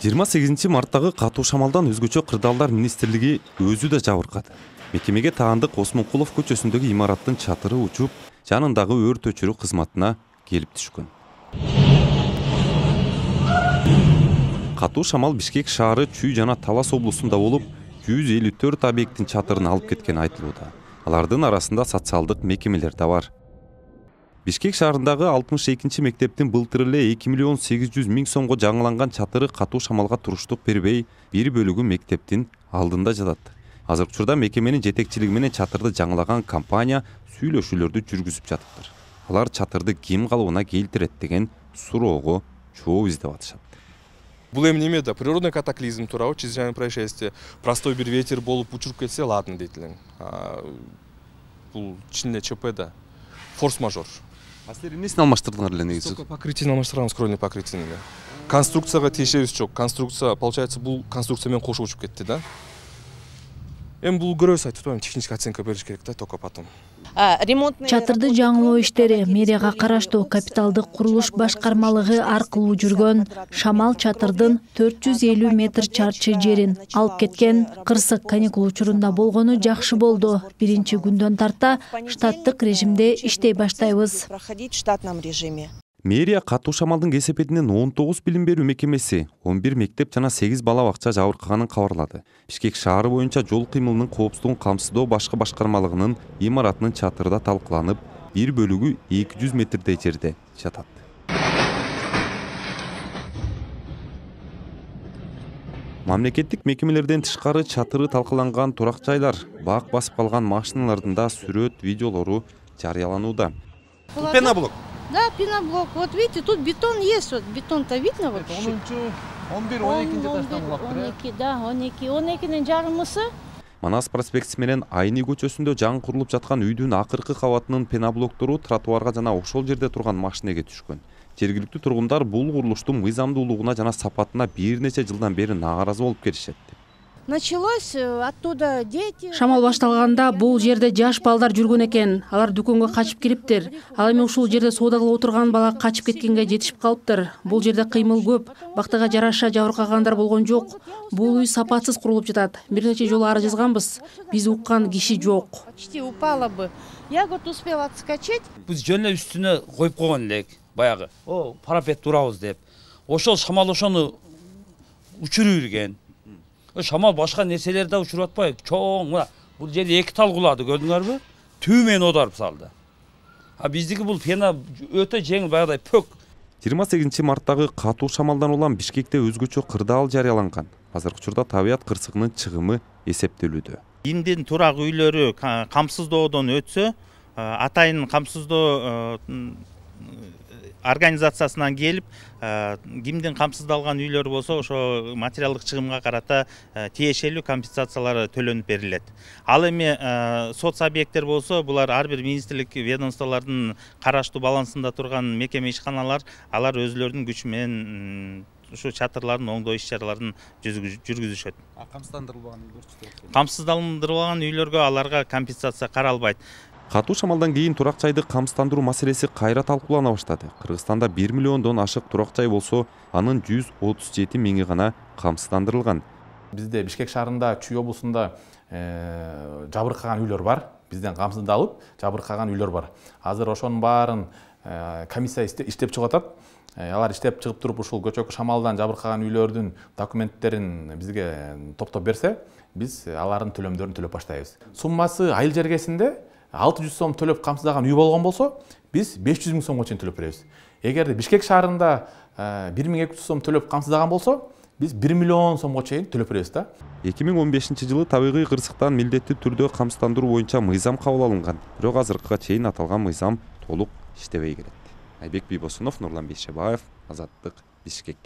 28 марттагы катуу шамалдан өзгөчө Кырдаалдар министрлиги өзү да жабыркады. Мекемеге таандык Осмонкулов көчөсүндөгү имараттын чатыры учуп, жанындагы өрт өчүрүү кызматына келип түшкөн. Катуу шамал Бишкек шаары, Чүй жана Талас облусунда болуп, 154 объекттин чатырын алып кеткен айтылууда. Алардын арасында социалдык мекемелер да бар. Бишкек шаарындагы 62 мектептин былтыр эле 2 миллион 800 миң сомго жаңыланган чатыры катуу шамалга туруштук бербей, бир бөлүгү мектептин алдында жатат. Азыркы учурда мекеменин жетекчилиги менен чатырды жаңылаган компания сүйлөшүүлөрдү жүргүзүп жатыптыр. Алар чатырды ким калыбына келтирет деген суроого жооп издеп атышат. Бул эми неме да, природный катаклизм туурабы, чрезвычайное происшествие, простой бир ветер болуп учуруп кетсе ладно дейт элең. Бул чын эле ЧП да. Форс-мажор. А силер эмнесин алмаштырдыңар эле негизи? Только покрытиени алмаштырганбыз, кровельный покрытиени. Конструкцияга тиешебиз жок. Конструкция, получается, бул конструкция менен кошуп учуп кетти да. Эми бул көрөбүз, айтып атпаймынбы, технический оценка бериш керек да, только потом. Чатырды жаңылоо иштери мэрияга караштуу капиталдык курулуш башкармалыгы аркылуу жүргөн. Шамал чатырдын 450 метр чарчы жерин алып кеткен. Кырсык каникул учурунда болгону жакшы болду. Биринчи күндөн тарта штаттык режимде иштей баштайбыз. Мэрия катуу шамалдын кесепетинен 19 билим берүү мекемеси, 11 мектеп жана 8 бала бакча жабыркаганын кабарлады. Бишкек шаары боюнча жол кыймылынын коопсуздугун камсыздоо башкы башкармалыгынын имаратынын чатырда талкууланып, бир бөлүгү 200 метрдей жерде жатат. Мамлекеттик мекемелерден тышкары чатыры талкаланган турак жайлар, бак басып калган машиналардын да сүрөт, видеолору жарыяланууда. Пеноблок. Да, пеноблок. Вот видите, тут бетон есть, вот бетон-то видно вот. 11-12 да, 12-12 жарымысы. Манас проспектиси менен Айны көчөсүндө жаңы курулуп жаткан үйдүн акыркы кабатынын пеноблоктору тротуарга жана ошол жерде турган машинеге түшкөн. Жергиликтүү тургундар бул курулуштун мыйзамдуулугуна жана сапатына бир нече жылдан бери нааразы болуп келишет. Началось оттуда дети. Шамал башталганда бул жерде жаш балдар жүргөн экен. Алар дүкөнгө качып кириптир. Ал эми ушул жерде соода кылып отурган бала качып кеткенге жетишип калыптыр. Бул жерде кыймыл көп. Бактыга жараша жабыркагандар болгон жок. Бул үй сапатсыз курулуп жатат. Бир нече жолу арыз жазганбыз. Биз уккан киши жок. Почти упала бы. Я вот успела отскочить. Биз жөн эле үстүнө коюп койгон элек. Баягы. О, парапет турабыз деп. Ошол шамал ошону учуруп жүргөн. Шамал башка нерселер да учуруп атпайбы? Чоң, мына бул жерде 2 тал кулады, көрдүңөрбү? Түймен одарып салды. А биздики бул пена өтө жеңил, баягыдай пөк. 28 марттагы катуу шамалдан улам Бишкекте өзгөчө кырдаал жарыяланган. Азыркы учурда табият кырсыгынын чыгымы эсептелүүдө. Кимдин турак үйлөрү камсыздоодон өтсө, атайын камсыздоо организациясынан келип, кимдин камсыздалган үйлөр болсо, ошо материалдык чыгымга карата тиешелүү компенсациялар төлөнүп берилет. Ал эми соц объекттер болсо, булар ар бир министрлик ведомстволордун караштуу балансында турган мекеме ишканалар, алар өзүлөрүнүн күчү менен ушу чатырлардын оңдоо иш-чараларын жүргүзүшөт. Камсыздандырылган үйлөргө аларга компенсация каралбайт. Катуу шамалдан кийин турак жайды камсыздандыруу маселеси кайра талкуулана баштады. Кыргызстанда 1 миллиондон ашык турак жай болсо, анын 137 миңи гана камсыздандырылган. Бизде Бишкек шаарында, Чүй облусунда жабыркаган үйлөр бар. Бизден камсыздалып, жабыркаган үйлөр бар. Азыр ошонун баарын комиссия иштеп чыгып атат. Алар иштеп чыгып туруп, ушул көчөкү шамалдан жабыркаган үйлөрдүн документтерин бизге топтоп берсе, биз алардын төлөмдөрүн төлөп баштайбыз. Суммасы айыл жергесинде 600 сом төлөп камсыздаган үй болгон болсо, биз 500 миң сомго чейин төлөп беребиз. Эгерде Бишкек шаарында 1200 сом төлөп камсыздаган болсо, биз 1 миллион сомго чейин төлөп беребиз да. 2015 жылы табигый кырсыктан милдеттүү түрдө камсыздандыруу боюнча мыйзам кабыл алынган. Бирок азыркыга чейин аталган мыйзам толук иштебей келет. Айбек Бийбосунов, Нурлан Бейшебаев, Азаттык, Бишкек.